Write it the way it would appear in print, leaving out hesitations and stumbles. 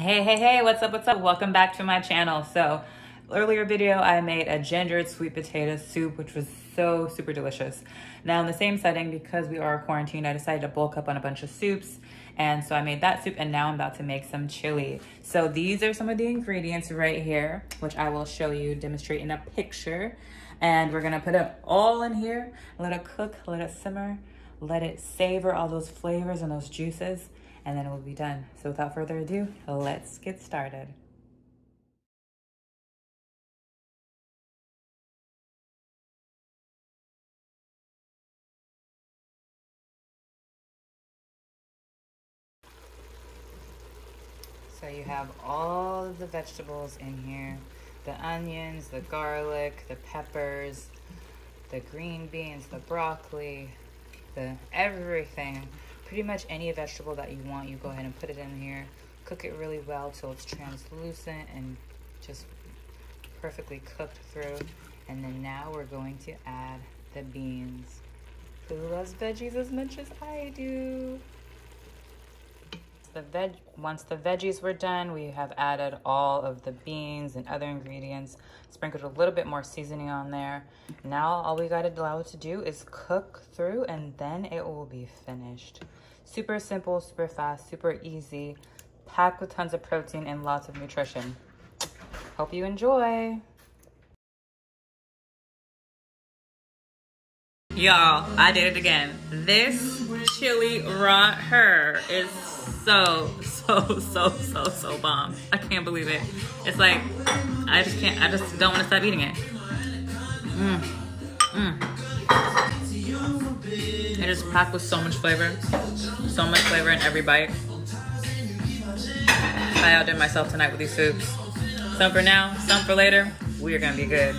Hey, what's up? Welcome back to my channel. So earlier video, I made a ginger sweet potato soup, which was so super delicious. Now in the same setting, because we are quarantined, I decided to bulk up on a bunch of soups. And so I made that soup, and now I'm about to make some chili. So these are some of the ingredients right here, which I will show you, demonstrate in a picture. And we're gonna put it all in here, let it cook, let it simmer, let it savor all those flavors and those juices, and then it will be done. So without further ado, let's get started. So you have all of the vegetables in here, the onions, the garlic, the peppers, the green beans, the broccoli, the everything. Pretty much any vegetable that you want, you go ahead and put it in here. Cook it really well till it's translucent and just perfectly cooked through. And then now we're going to add the beans. Who loves veggies as much as I do? Once the veggies were done, we have added all of the beans and other ingredients, sprinkled a little bit more seasoning on there. Now all we got to allow it to do is cook through, and then it will be finished. Super simple, super fast, super easy, packed with tons of protein and lots of nutrition. Hope you enjoy. Y'all, I did it again. This chili right here is so bomb. I can't believe it. It's like, I just don't want to stop eating it. It is packed with so much flavor in every bite. I outdid myself tonight with these soups. Some for now, some for later. We are gonna be good.